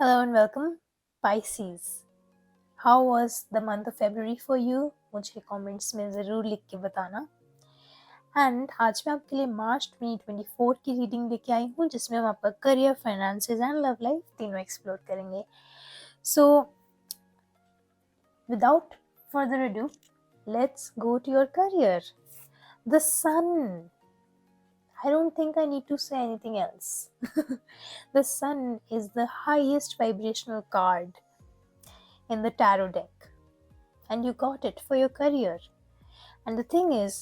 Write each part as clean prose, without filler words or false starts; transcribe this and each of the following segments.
Hello and welcome, Pisces. How was the month of February for you? मुझे comments में ज़रूर लिख के बताना। एंड आज मैं आपके लिए मार्च 2024 की रीडिंग लेके आई हूँ जिसमें हम आपका career, finances and love life तीनों एक्सप्लोर करेंगे। So without further ado, let's go to your career. The sun. I don't think I need to say anything else. The sun is the highest vibrational card in the tarot deck, and you got it for your career. And the thing is,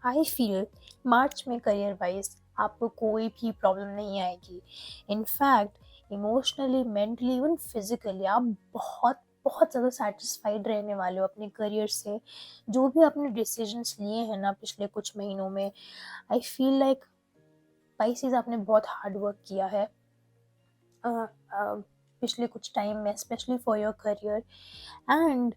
I feel मार्च में career wise आपको कोई भी problem नहीं आएगी। In fact emotionally, mentally, even physically आप बहुत बहुत ज़्यादा सेटिस्फाइड रहने वाले हो अपने करियर से। जो भी आपने डिसीजंस लिए हैं ना पिछले कुछ महीनों में, आई फील लाइक स्पाइसीज आपने बहुत हार्ड वर्क किया है पिछले कुछ टाइम में, specially for your career. And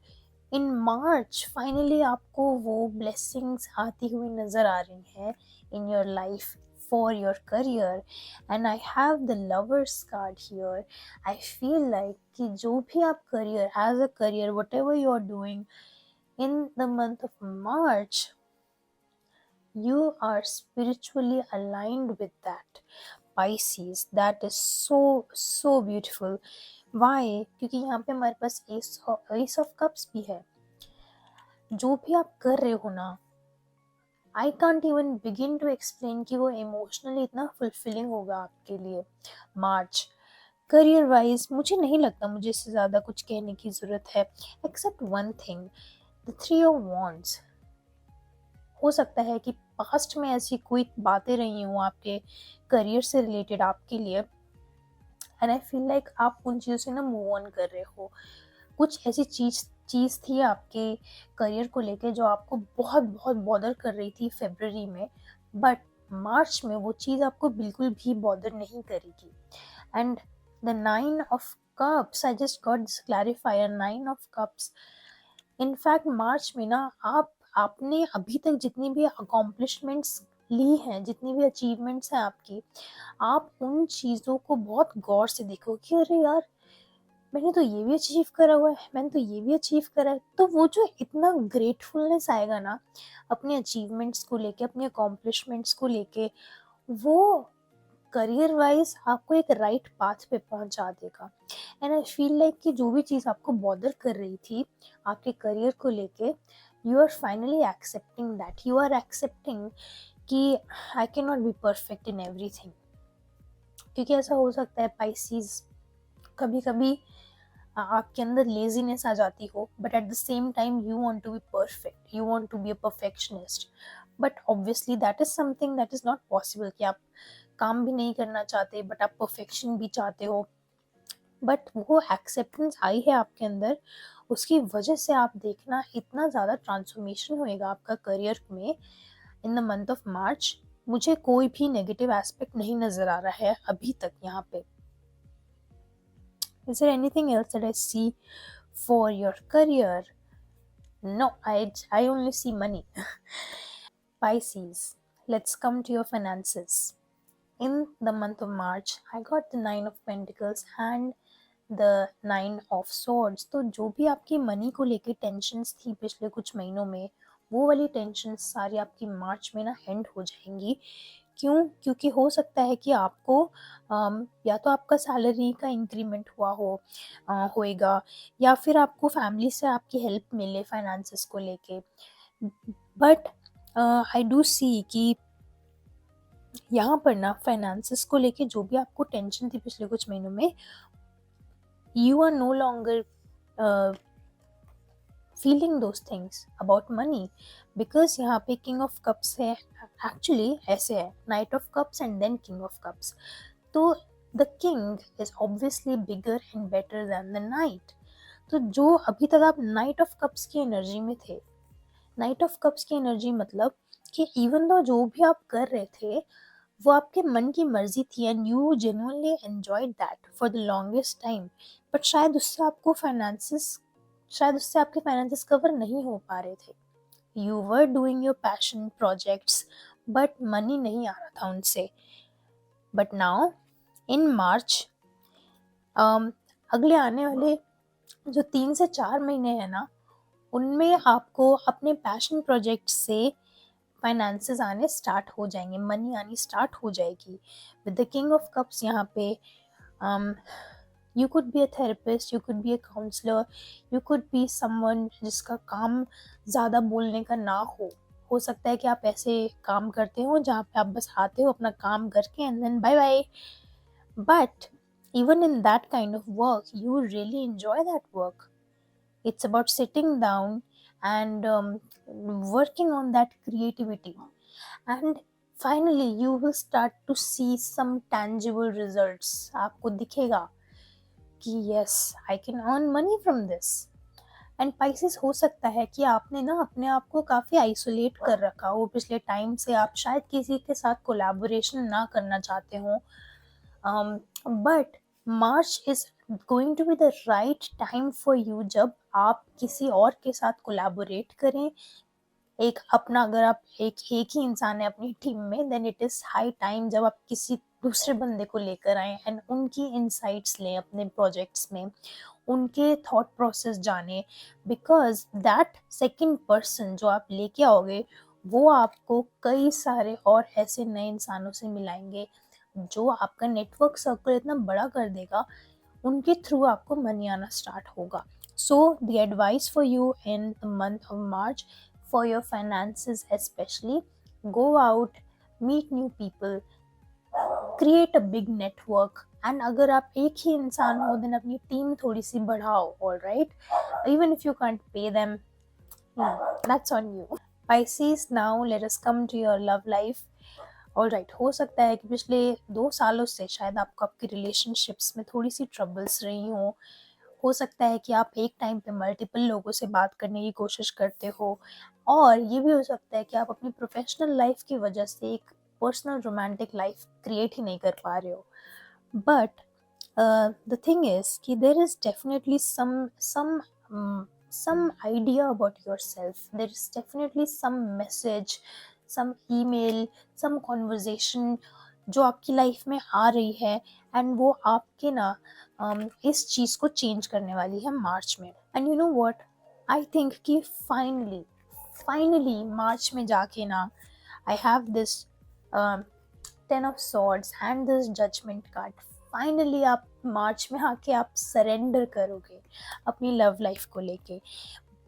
in March finally आपको वो ब्लेसिंग्स आती हुई नज़र आ रही हैं in your life for your career. And I have the lovers card here. I feel like कि जो भी आप career, as a career, whatever you are doing in the month of March, you are spiritually aligned with that, Pisces. That is so beautiful. Why? क्योंकि यहाँ पे हमारे पास Ace of Cups भी है। जो भी आप कर रहे हो ना, I can't even begin to explain कि वो इमोशनली इतना फुलफिलिंग होगा आपके लिए। मार्च करियर वाइज मुझे नहीं लगता मुझे इससे ज़्यादा कुछ कहने की ज़रूरत है, except one thing, the three of wands. हो सकता है कि पास्ट में ऐसी कोई बातें रही हों आपके करियर से रिलेटेड आपके लिए, एंड आई फील लाइक आप उन चीज़ों से ना मूव ऑन कर रहे हो। कुछ ऐसी चीज़ थी आपके करियर को लेके जो आपको बहुत बहुत बॉदर कर रही थी फरवरी में, बट मार्च में वो चीज़ आपको बिल्कुल भी बॉदर नहीं करेगी। And the 9 of Cups, I just got this clarifier, 9 of Cups। In fact मार्च में ना आपने अभी तक जितनी भी अकॉम्प्लिशमेंट्स ली हैं, जितनी भी अचीवमेंट्स हैं आपकी, आप उन चीज़ों को बहुत गौर से देखो कि अरे यार, मैंने तो ये भी अचीव करा हुआ है, मैंने तो ये भी अचीव करा है। तो वो जो इतना ग्रेटफुलनेस आएगा ना अपने अचीवमेंट्स को लेके, अपने अकॉम्प्लिशमेंट्स को लेके, वो करियर वाइज आपको एक राइट पाथ पे पहुंचा देगा। एंड आई फील लाइक कि जो भी चीज़ आपको बॉदर कर रही थी आपके करियर को लेके, you are finally accepting that. You are accepting कि I can not be perfect in everything. क्योंकि ऐसा हो सकता है पाइसीज, कभी कभी आपके अंदर लेजीनेस आ जाती हो, but at the same time you want to be perfect, you want to be a perfectionist. But obviously that is something that is not possible कि आप काम भी नहीं करना चाहते बट आप परफेक्शन भी चाहते हो। बट वो एक्सेप्टेंस आई है आपके अंदर, उसकी वजह से आप देखना इतना ज़्यादा ट्रांसफॉर्मेशन होएगा आपका करियर में इन द मंथ ऑफ मार्च। मुझे कोई भी नेगेटिव एस्पेक्ट नहीं नज़र आ रहा है अभी तक यहाँ पे। Is there anything else that I see for your career? No, I only see money. Pisces, let's come to your finances. In the month of March, I got the 9 of Pentacles and the 9 of Swords. तो जो भी आपकी money को लेके tensions थी पिछले कुछ महीनों में, वो वाली टेंशन्स सारी आपकी मार्च में ना एंड हो जाएंगी। क्यों? क्योंकि हो सकता है कि आपको या तो आपका सैलरी का इंक्रीमेंट होएगा, या फिर आपको फैमिली से आपकी हेल्प मिले फाइनेंसेस को लेके। बट आई डू सी कि यहाँ पर ना फाइनेंसेस को लेके जो भी आपको टेंशन थी पिछले कुछ महीनों में, you are no longer feeling those things about money, because यहाँ पे king of cups है, actually ऐसे है knight of cups and then king of cups। तो the king is obviously bigger and better than the knight। तो जो अभी तक आप knight of cups की एनर्जी में थे, knight of cups की एनर्जी मतलब कि इवन दो जो भी आप कर रहे थे वो आपके मन की मर्जी थी and you genuinely enjoyed that for the longest time, but शायद उससे आपके फाइनेंसेस कवर नहीं हो पा रहे थे। You were doing your passion projects but money नहीं आ रहा था उनसे। बट नाउ इन मार्च अगले आने वाले जो 3 से 4 महीने हैं ना, उनमें आपको अपने पैशन प्रोजेक्ट से फाइनेंसेस आने स्टार्ट हो जाएंगे, मनी आनी स्टार्ट हो जाएगी। With the king of cups यहाँ पे you could be a therapist, you could be a counsellor, you could be someone जिसका काम ज़्यादा बोलने का ना हो सकता है कि आप ऐसे काम करते हो जहाँ पे आप बस आते हो अपना काम करके and then bye bye. But even in that kind of work, you really enjoy that work. It's about sitting down and working on that creativity. And finally, you will start to see some tangible results. आपको दिखेगा कि yes, I can earn money from this. And Pisces हो सकता है कि आपने ना अपने आप को काफ़ी आइसोलेट कर रखा हो पिछले टाइम से, आप शायद किसी के साथ कोलैबोरेशन ना करना चाहते हो, but March is going to be the right time for you जब आप किसी और के साथ कोलैबोरेट करें। एक अपना अगर आप एक ही इंसान है अपनी टीम में, then it is high time जब आप किसी दूसरे बंदे को लेकर आएँ एंड उनकी इनसाइट्स लें अपने प्रोजेक्ट्स में, उनके थॉट प्रोसेस जाने, बिकॉज दैट सेकंड पर्सन जो आप लेके आओगे वो आपको कई सारे और ऐसे नए इंसानों से मिलाएंगे जो आपका नेटवर्क सर्कल इतना बड़ा कर देगा, उनके थ्रू आपको मनी आना स्टार्ट होगा। So the advice for you in the month of March, for your finances specially, go out, meet new people, create a big network. And अगर आप एक ही इंसान हो देन अपनी टीम थोड़ी सी बढ़ाओ, all right, even if you can't pay them, that's on you. Pisces, now let us come to your love life. All right, हो सकता है कि पिछले 2 सालों से शायद आपको आपकी रिलेशनशिप्स में थोड़ी सी ट्रबल्स रही हो सकता है कि आप एक टाइम पे मल्टीपल लोगों से बात करने की कोशिश करते हो, और ये भी हो सकता है कि आप अपनी प्रोफेशनल लाइफ की वजह से एक पर्सनल रोमांटिक लाइफ क्रिएट ही नहीं कर पा रहे हो। बट द थिंग इज कि there is definitely some idea about yourself. There is definitely some message, some email, some conversation जो आपकी लाइफ में आ रही है, एंड वो आपके ना इस चीज़ को चेंज करने वाली है मार्च में। And you know what, I think कि फाइनली मार्च में जाके ना, I have this 10 of swords and this judgment card। Finally आप मार्च में आके आप सरेंडर करोगे अपनी लव लाइफ को लेके।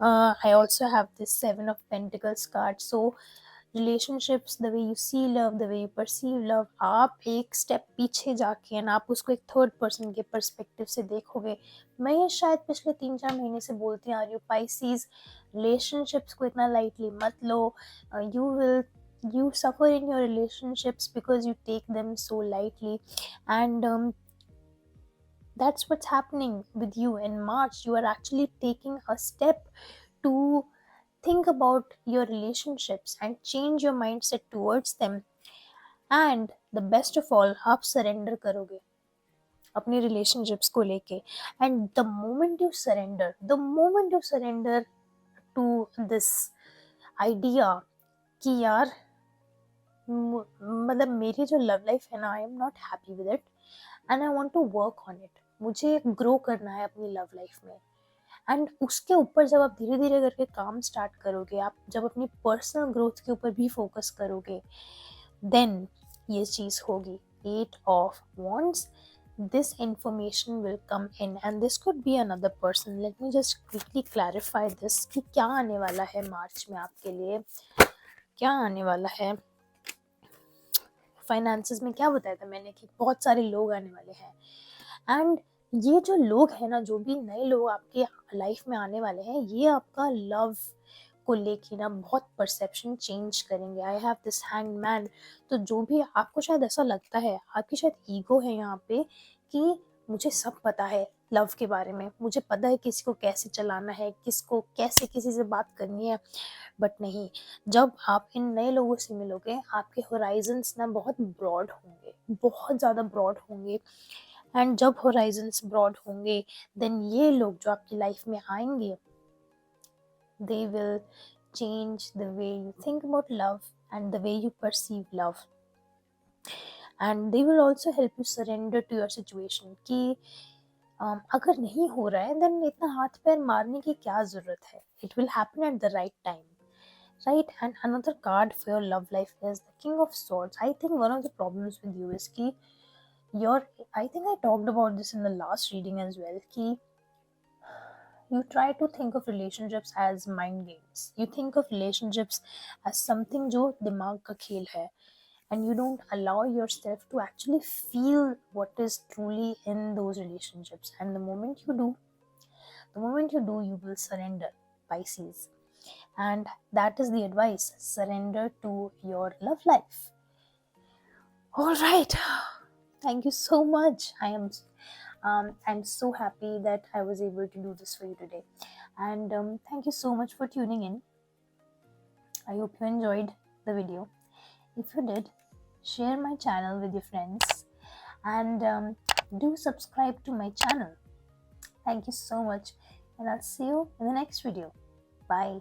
I also have this 7 of Pentacles card. So relationships, the way you see love, the way you perceive love, आप एक स्टेप पीछे जाके ना आप उसको एक थर्ड पर्सन के पर्सपेक्टिव से देखोगे। मैं ये शायद पिछले 3-4 महीने से बोलती आ रही हूँ, पाइसीज रिलेशनशिप्स को इतना लाइटली मत लो। you suffer in your relationships because you take them so lightly, and that's what's happening with you in March. You are actually taking a step to think about your relationships and change your mindset towards them, and the best of all, आप surrender करोगे अपनी relationships को लेके। and the moment you surrender to this idea कि यार मतलब मेरी जो लव लाइफ है ना, I am not happy with it and I want to work on it, मुझे ग्रो करना है अपनी लव लाइफ में। एंड उसके ऊपर जब आप धीरे धीरे करके काम स्टार्ट करोगे, आप जब अपनी पर्सनल ग्रोथ के ऊपर भी फोकस करोगे, देन ये चीज़ होगी। 8 of Wands, this information will come in and this could be another person. Let me just quickly clarify this कि क्या आने वाला है मार्च में आपके लिए, क्या आने वाला है। फाइनेंसेस में क्या बताया था मैंने कि बहुत सारे लोग आने वाले हैं, एंड ये जो लोग हैं ना, जो भी नए लोग आपके लाइफ में आने वाले हैं, ये आपका लव को लेके ना बहुत परसेप्शन चेंज करेंगे। I have this hanged man. तो जो भी आपको शायद ऐसा लगता है, आपकी शायद ईगो है यहाँ पे कि मुझे सब पता है लव के बारे में, मुझे पता है किसी को कैसे चलाना है, किसको कैसे किसी से बात करनी है, बट नहीं, जब आप इन नए लोगों से मिलोगे आपके होराइजन्स ना बहुत ब्रॉड होंगे, बहुत ज़्यादा ब्रॉड होंगे। एंड जब होराइजन्स ब्रॉड होंगे, देन ये लोग जो आपकी लाइफ में आएंगे, they will change the way you think about love and the way you perceive love, and they will also help you surrender to your situation कि अगर नहीं हो रहा है देन इतना हाथ पैर मारने की क्या ज़रूरत है? It will happen at the right time, right? And another card for your love life is the King of Swords. I think one of the problems with you is ki your, I think I talked about this in the last reading as well, ki you try to think of relationships as mind games. You think of relationships as something जो दिमाग का खेल है, and you don't allow yourself to actually feel what is truly in those relationships. And the moment you do, you will surrender, Pisces. And that is the advice: surrender to your love life. All right. Thank you so much. I'm so happy that I was able to do this for you today. And thank you so much for tuning in. I hope you enjoyed the video. If you did, share my channel with your friends, and do subscribe to my channel. Thank you so much, and I'll see you in the next video. Bye.